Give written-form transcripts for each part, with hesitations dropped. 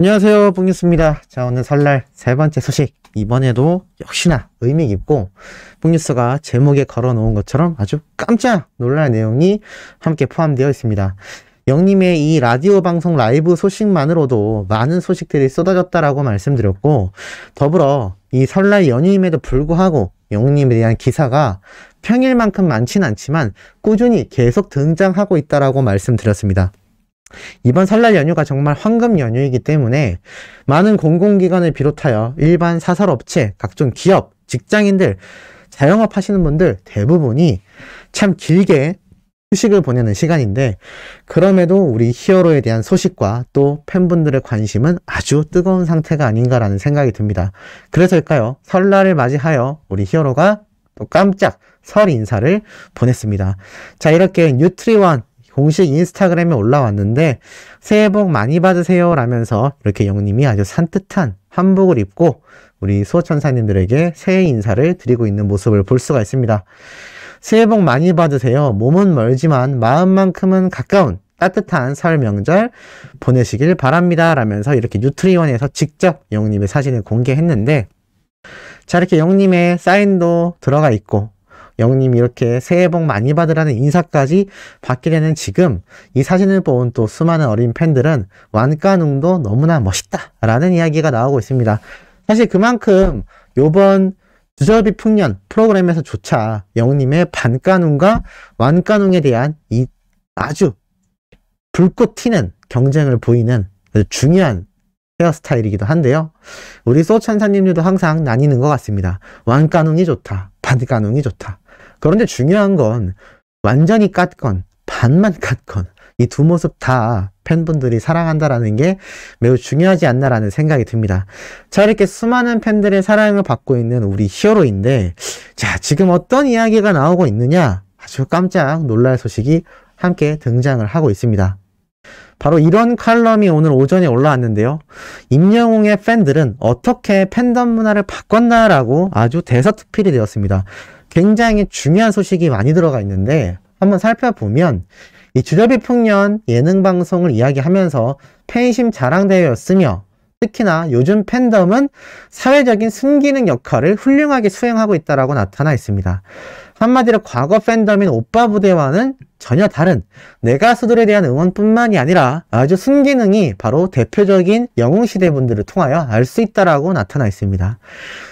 안녕하세요, 뽕뉴스입니다. 자, 오늘 설날 세 번째 소식. 이번에도 역시나 의미 깊고 뽕뉴스가 제목에 걸어놓은 것처럼 아주 깜짝 놀랄 내용이 함께 포함되어 있습니다. 영님의 이 라디오 방송 라이브 소식만으로도 많은 소식들이 쏟아졌다라고 말씀드렸고, 더불어 이 설날 연휴임에도 불구하고 영님에 대한 기사가 평일만큼 많진 않지만 꾸준히 계속 등장하고 있다라고 말씀드렸습니다. 이번 설날 연휴가 정말 황금 연휴이기 때문에 많은 공공기관을 비롯하여 일반 사설업체, 각종 기업, 직장인들, 자영업 하시는 분들 대부분이 참 길게 휴식을 보내는 시간인데, 그럼에도 우리 히어로에 대한 소식과 또 팬분들의 관심은 아주 뜨거운 상태가 아닌가라는 생각이 듭니다. 그래서일까요? 설날을 맞이하여 우리 히어로가 또 깜짝 설 인사를 보냈습니다. 자, 이렇게 뉴트리원 공식 인스타그램에 올라왔는데 새해 복 많이 받으세요 라면서 이렇게 영님이 아주 산뜻한 한복을 입고 우리 수호천사님들에게 새해 인사를 드리고 있는 모습을 볼 수가 있습니다. 새해 복 많이 받으세요. 몸은 멀지만 마음만큼은 가까운 따뜻한 설 명절 보내시길 바랍니다 라면서 이렇게 뉴트리원에서 직접 영님의 사진을 공개했는데, 자, 이렇게 영님의 사인도 들어가 있고 영님이 이렇게 새해 복 많이 받으라는 인사까지 받게 되는 지금 이 사진을 본 또 수많은 어린 팬들은 완가능도 너무나 멋있다 라는 이야기가 나오고 있습니다. 사실 그만큼 요번 주저비 풍년 프로그램에서조차 영님의 반가능과 완가능에 대한 이 아주 불꽃 튀는 경쟁을 보이는 아주 중요한 헤어스타일이기도 한데요. 우리 소천사님들도 항상 나뉘는 것 같습니다. 완가능이 좋다, 반가능이 좋다. 그런데 중요한 건 완전히 깠건 반만 깠건 이 두 모습 다 팬분들이 사랑한다라는 게 매우 중요하지 않나라는 생각이 듭니다. 자, 이렇게 수많은 팬들의 사랑을 받고 있는 우리 히어로인데, 자, 지금 어떤 이야기가 나오고 있느냐? 아주 깜짝 놀랄 소식이 함께 등장을 하고 있습니다. 바로 이런 칼럼이 오늘 오전에 올라왔는데요. 임영웅의 팬들은 어떻게 팬덤 문화를 바꿨나라고 아주 대서특필이 되었습니다. 굉장히 중요한 소식이 많이 들어가 있는데 한번 살펴보면, 이 주저비 풍년 예능 방송을 이야기하면서 팬심 자랑대회였으며, 특히나 요즘 팬덤은 사회적인 순기능 역할을 훌륭하게 수행하고 있다라고 나타나 있습니다. 한마디로 과거 팬덤인 오빠 부대와는 전혀 다른 내 가수들에 대한 응원뿐만이 아니라 아주 순기능이 바로 대표적인 영웅시대 분들을 통하여 알 수 있다라고 나타나 있습니다.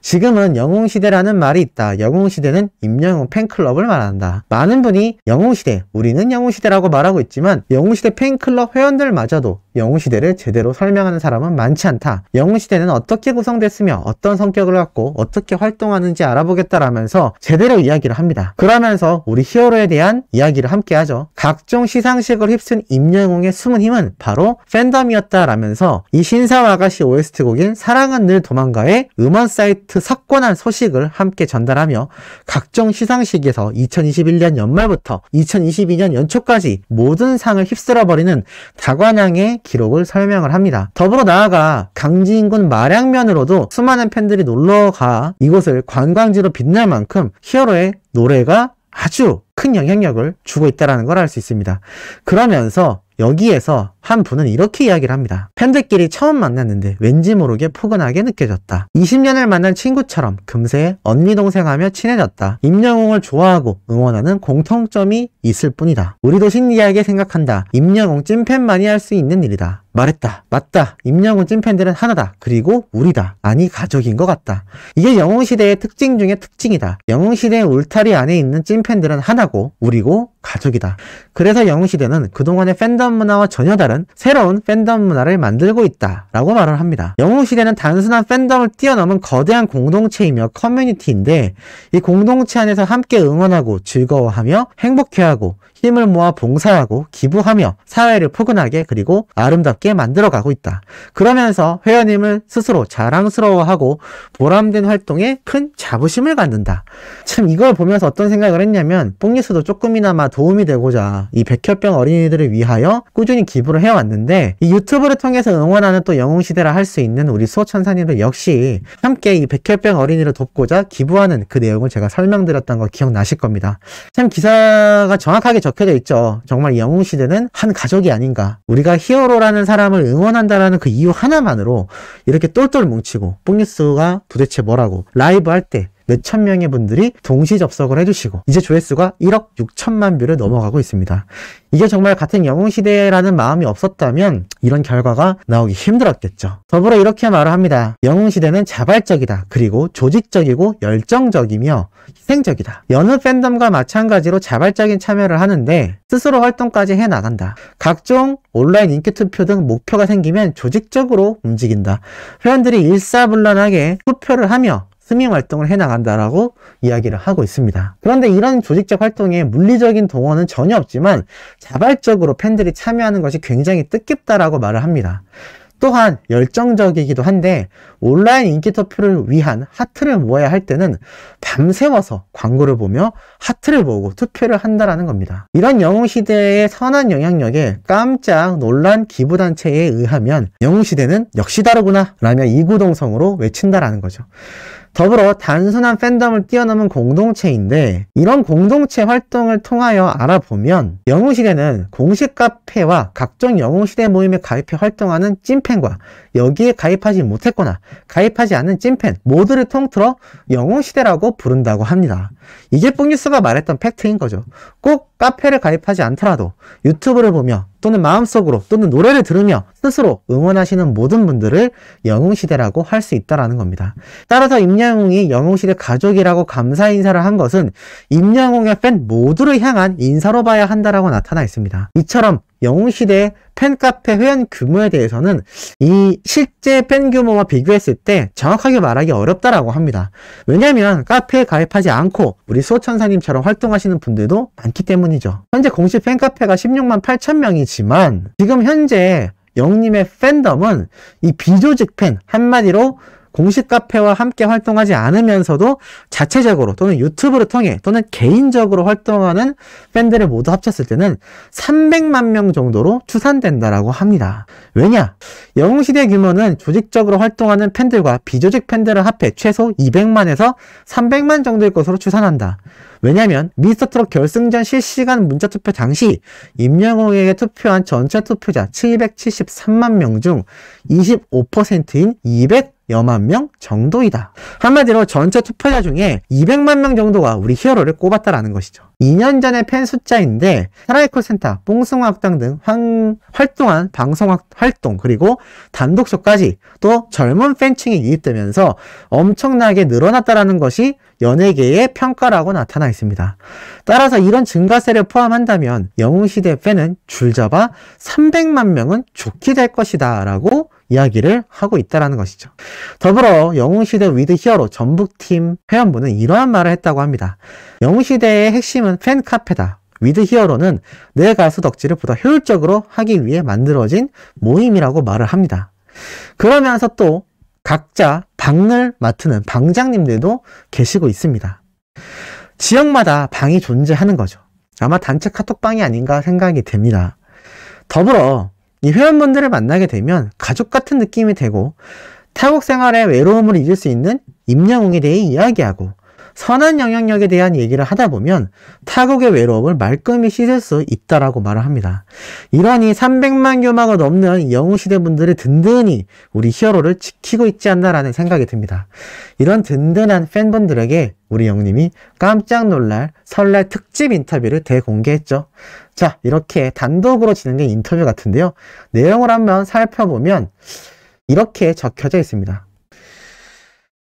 지금은 영웅시대라는 말이 있다. 영웅시대는 임영웅 팬클럽을 말한다. 많은 분이 영웅시대, 우리는 영웅시대라고 말하고 있지만 영웅시대 팬클럽 회원들마저도 영웅시대를 제대로 설명하는 사람은 많지 않다. 영웅시대는 어떻게 구성됐으며 어떤 성격을 갖고 어떻게 활동하는지 알아보겠다라면서 제대로 이야기를 합니다. 그러면서 우리 히어로에 대한 이야기를 함께 하죠. 각종 시상식을 휩쓴 임영웅의 숨은 힘은 바로 팬덤이었다라면서 이 신사와 아가씨 OST 곡인 사랑은 늘 도망가의 음원 사이트 석권한 소식을 함께 전달하며 각종 시상식에서 2021년 연말부터 2022년 연초까지 모든 상을 휩쓸어버리는 다관양의 기록을 설명을 합니다. 더불어 나아가 강진군 마량면으로도 수많은 팬들이 놀러가 이곳을 관광지로 빛날 만큼 히어로의 노래가 아주 큰 영향력을 주고 있다는 걸 알 수 있습니다. 그러면서 여기에서 한 분은 이렇게 이야기를 합니다. 팬들끼리 처음 만났는데 왠지 모르게 포근하게 느껴졌다. 20년을 만난 친구처럼 금세 언니 동생하며 친해졌다. 임영웅을 좋아하고 응원하는 공통점이 있을 뿐이다. 우리도 신기하게 생각한다. 임영웅 찐팬만이 할 수 있는 일이다. 말했다. 맞다. 임영웅 찐팬들은 하나다. 그리고 우리다. 아니 가족인 것 같다. 이게 영웅시대의 특징 중에 특징이다. 영웅시대의 울타리 안에 있는 찐팬들은 하나고 우리고 가족이다. 그래서 영웅시대는 그동안의 팬덤 문화와 전혀 다른 새로운 팬덤 문화를 만들고 있다 라고 말을 합니다. 영웅시대는 단순한 팬덤을 뛰어넘은 거대한 공동체이며 커뮤니티인데, 이 공동체 안에서 함께 응원하고 즐거워하며 행복해하고 힘을 모아 봉사하고 기부하며 사회를 포근하게 그리고 아름답게 만들어가고 있다. 그러면서 회원님을 스스로 자랑스러워하고 보람된 활동에 큰 자부심을 갖는다. 참, 이걸 보면서 어떤 생각을 했냐면, 뽕뉴스도 조금이나마 도움이 되고자 이 백혈병 어린이들을 위하여 꾸준히 기부를 해왔는데, 이 유튜브를 통해서 응원하는 또 영웅시대라 할 수 있는 우리 수호천사님들 역시 함께 이 백혈병 어린이를 돕고자 기부하는 그 내용을 제가 설명드렸던 거 기억나실 겁니다. 참 기사가 정확하게 적혀져 있죠. 정말 영웅시대는 한 가족이 아닌가. 우리가 히어로라는 사람을 응원한다라는 그 이유 하나만으로 이렇게 똘똘 뭉치고 뽕뉴스가 도대체 뭐라고 라이브 할 때 몇천 명의 분들이 동시 접속을 해주시고 이제 조회수가 1억 6천만 뷰를 넘어가고 있습니다. 이게 정말 같은 영웅시대라는 마음이 없었다면 이런 결과가 나오기 힘들었겠죠. 더불어 이렇게 말을 합니다. 영웅시대는 자발적이다. 그리고 조직적이고 열정적이며 희생적이다. 여느 팬덤과 마찬가지로 자발적인 참여를 하는데 스스로 활동까지 해나간다. 각종 온라인 인기투표 등 목표가 생기면 조직적으로 움직인다. 회원들이 일사불란하게 투표를 하며 스밍 활동을 해나간다라고 이야기를 하고 있습니다. 그런데 이런 조직적 활동에 물리적인 동원은 전혀 없지만 자발적으로 팬들이 참여하는 것이 굉장히 뜻깊다라고 말을 합니다. 또한 열정적이기도 한데 온라인 인기 투표를 위한 하트를 모아야 할 때는 밤새워서 광고를 보며 하트를 모으고 투표를 한다라는 겁니다. 이런 영웅시대의 선한 영향력에 깜짝 놀란 기부단체에 의하면 영웅시대는 역시 다르구나 라며 이구동성으로 외친다라는 거죠. 더불어 단순한 팬덤을 뛰어넘은 공동체인데 이런 공동체 활동을 통하여 알아보면 영웅시대는 공식 카페와 각종 영웅시대 모임에 가입해 활동하는 찐팬과 여기에 가입하지 못했거나 가입하지 않은 찐팬 모두를 통틀어 영웅시대라고 부른다고 합니다. 이게 뽕뉴스가 말했던 팩트인 거죠. 꼭 카페를 가입하지 않더라도 유튜브를 보며 또는 마음속으로 또는 노래를 들으며 스스로 응원하시는 모든 분들을 영웅시대라고 할 수 있다는 겁니다. 따라서 임영웅이 영웅시대 가족이라고 감사 인사를 한 것은 임영웅의 팬 모두를 향한 인사로 봐야 한다라고 나타나 있습니다. 이처럼 영웅시대 팬카페 회원 규모에 대해서는 이 실제 팬 규모와 비교했을 때 정확하게 말하기 어렵다라고 합니다. 왜냐하면 카페에 가입하지 않고 우리 수호천사님처럼 활동하시는 분들도 많기 때문이죠. 현재 공식 팬카페가 16만 8천 명이지만 지금 현재 영웅님의 팬덤은 이 비조직 팬, 한마디로 공식 카페와 함께 활동하지 않으면서도 자체적으로 또는 유튜브를 통해 또는 개인적으로 활동하는 팬들을 모두 합쳤을 때는 300만 명 정도로 추산된다라고 합니다. 왜냐? 영웅시대 규모는 조직적으로 활동하는 팬들과 비조직 팬들을 합해 최소 200만에서 300만 정도일 것으로 추산한다. 왜냐면 미스터트롯 결승전 실시간 문자투표 당시 임영웅에게 투표한 전체 투표자 773만 명 중 25%인 200여만 명 정도이다. 한마디로 전체 투표자 중에 200만 명 정도가 우리 히어로를 꼽았다라는 것이죠. 2년 전의 팬 숫자인데 사랑의 콜센터, 뽕숭아학당 등 활동한 방송 활동 그리고 단독쇼까지 또 젊은 팬층이 유입되면서 엄청나게 늘어났다라는 것이 연예계의 평가라고 나타나 있습니다. 따라서 이런 증가세를 포함한다면 영웅시대 팬은 줄잡아 300만 명은 좋게 될 것이다 라고 이야기를 하고 있다는 것이죠. 더불어 영웅시대 위드 히어로 전북팀 회원분은 이러한 말을 했다고 합니다. 영웅시대의 핵심은 팬카페다. 위드 히어로는 내 가수 덕질을 보다 효율적으로 하기 위해 만들어진 모임이라고 말을 합니다. 그러면서 또 각자 방을 맡는 방장님들도 계시고 있습니다. 지역마다 방이 존재하는 거죠. 아마 단체 카톡방이 아닌가 생각이 됩니다. 더불어 이 회원분들을 만나게 되면 가족 같은 느낌이 되고 타국 생활의 외로움을 잊을 수 있는 임영웅에 대해 이야기하고 선한 영향력에 대한 얘기를 하다 보면 타국의 외로움을 말끔히 씻을 수 있다라고 말을 합니다. 이러니 300만 규모가 넘는 영웅시대 분들이 든든히 우리 히어로를 지키고 있지 않나라는 생각이 듭니다. 이런 든든한 팬분들에게 우리 영웅님이 깜짝 놀랄 설날 특집 인터뷰를 대공개했죠. 자, 이렇게 단독으로 진행된 인터뷰 같은데요. 내용을 한번 살펴보면 이렇게 적혀져 있습니다.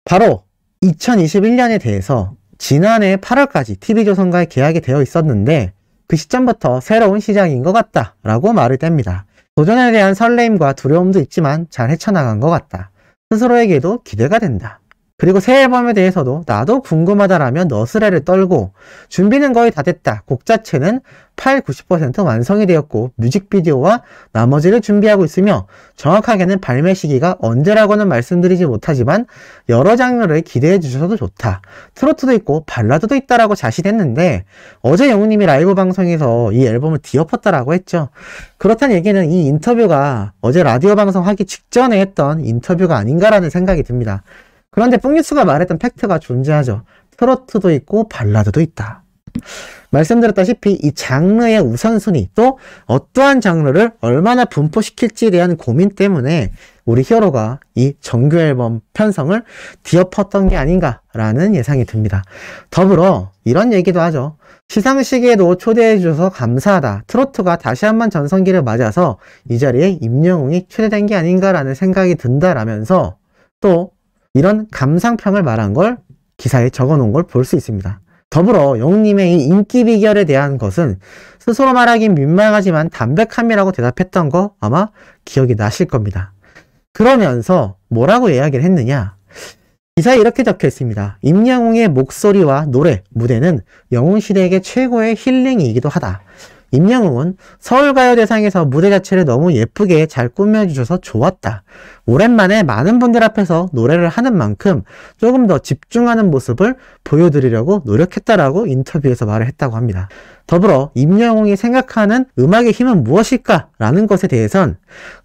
바로 2021년에 대해서 지난해 8월까지 TV조선과의 계약이 되어 있었는데 그 시점부터 새로운 시작인 것 같다 라고 말을 뗍니다. 도전에 대한 설레임과 두려움도 있지만 잘 헤쳐나간 것 같다. 스스로에게도 기대가 된다. 그리고 새 앨범에 대해서도 나도 궁금하다라며 너스레를 떨고 준비는 거의 다 됐다. 곡 자체는 80~90% 완성이 되었고 뮤직비디오와 나머지를 준비하고 있으며 정확하게는 발매 시기가 언제라고는 말씀드리지 못하지만 여러 장르를 기대해 주셔도 좋다. 트로트도 있고 발라드도 있다라고 자신했는데 어제 영웅님이 라이브 방송에서 이 앨범을 뒤엎었다라고 했죠. 그렇다는 얘기는 이 인터뷰가 어제 라디오 방송 하기 직전에 했던 인터뷰가 아닌가라는 생각이 듭니다. 그런데 뽕뉴스가 말했던 팩트가 존재하죠. 트로트도 있고 발라드도 있다. 말씀드렸다시피 이 장르의 우선순위, 또 어떠한 장르를 얼마나 분포시킬지에 대한 고민 때문에 우리 히어로가 이 정규 앨범 편성을 뒤엎었던 게 아닌가라는 예상이 듭니다. 더불어 이런 얘기도 하죠. 시상식에도 초대해 주셔서 감사하다. 트로트가 다시 한번 전성기를 맞아서 이 자리에 임영웅이 초대된 게 아닌가라는 생각이 든다라면서 또 이런 감상평을 말한 걸 기사에 적어놓은 걸 볼 수 있습니다. 더불어 영웅님의 이 인기 비결에 대한 것은 스스로 말하긴 민망하지만 담백함이라고 대답했던 거 아마 기억이 나실 겁니다. 그러면서 뭐라고 이야기를 했느냐? 기사에 이렇게 적혀 있습니다. 임영웅의 목소리와 노래, 무대는 영웅시대에게 최고의 힐링이기도 하다. 임영웅은 서울가요대상에서 무대 자체를 너무 예쁘게 잘 꾸며주셔서 좋았다. 오랜만에 많은 분들 앞에서 노래를 하는 만큼 조금 더 집중하는 모습을 보여드리려고 노력했다라고 인터뷰에서 말을 했다고 합니다. 더불어 임영웅이 생각하는 음악의 힘은 무엇일까? 라는 것에 대해선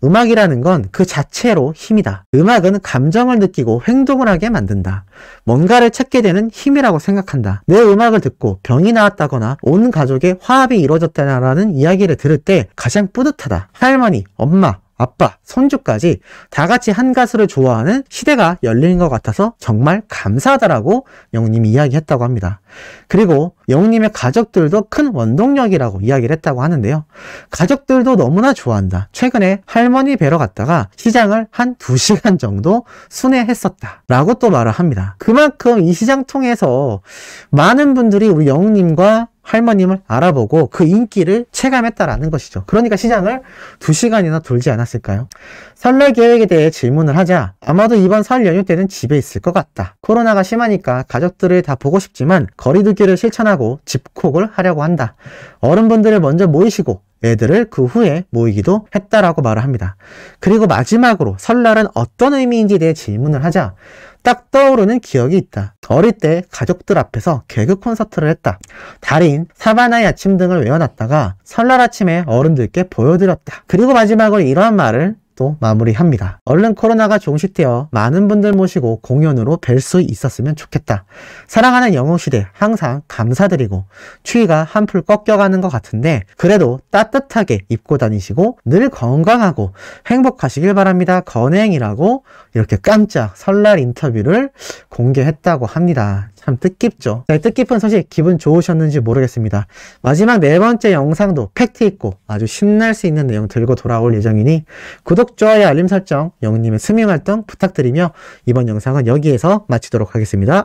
음악이라는 건 그 자체로 힘이다. 음악은 감정을 느끼고 행동을 하게 만든다. 뭔가를 찾게 되는 힘이라고 생각한다. 내 음악을 듣고 병이 나았다거나 온 가족의 화합이 이루어졌다라는 이야기를 들을 때 가장 뿌듯하다. 할머니, 엄마, 아빠, 손주까지 다 같이 한 가수를 좋아하는 시대가 열린 것 같아서 정말 감사하다라고 영웅님이 이야기했다고 합니다. 그리고 영웅님의 가족들도 큰 원동력이라고 이야기를 했다고 하는데요. 가족들도 너무나 좋아한다. 최근에 할머니 뵈러 갔다가 시장을 한 2시간 정도 순회했었다 라고 또 말을 합니다. 그만큼 이 시장 통해서 많은 분들이 우리 영웅님과 할머님을 알아보고 그 인기를 체감했다라는 것이죠. 그러니까 시장을 2시간이나 돌지 않았을까요? 설날 계획에 대해 질문을 하자 아마도 이번 설 연휴 때는 집에 있을 것 같다. 코로나가 심하니까 가족들을 다 보고 싶지만 거리두기를 실천하고 집콕을 하려고 한다. 어른분들을 먼저 모이시고 애들을 그 후에 모이기도 했다라고 말을 합니다. 그리고 마지막으로 설날은 어떤 의미인지에 대해 질문을 하자 딱 떠오르는 기억이 있다. 어릴 때 가족들 앞에서 개그 콘서트를 했다. 달인, 사바나의 아침 등을 외워놨다가 설날 아침에 어른들께 보여드렸다. 그리고 마지막으로 이러한 말을 또 마무리합니다. 얼른 코로나가 종식되어 많은 분들 모시고 공연으로 뵐 수 있었으면 좋겠다. 사랑하는 영웅시대 항상 감사드리고 추위가 한풀 꺾여가는 것 같은데 그래도 따뜻하게 입고 다니시고 늘 건강하고 행복하시길 바랍니다. 건행이라고 이렇게 깜짝 설날 인터뷰를 공개했다고 합니다. 참 뜻깊죠. 네, 뜻깊은 소식 기분 좋으셨는지 모르겠습니다. 마지막 4번째 영상도 팩트 있고 아주 신날 수 있는 내용 들고 돌아올 예정이니 구독, 좋아요, 알림 설정, 영웅님의 스밍 활동 부탁드리며 이번 영상은 여기에서 마치도록 하겠습니다.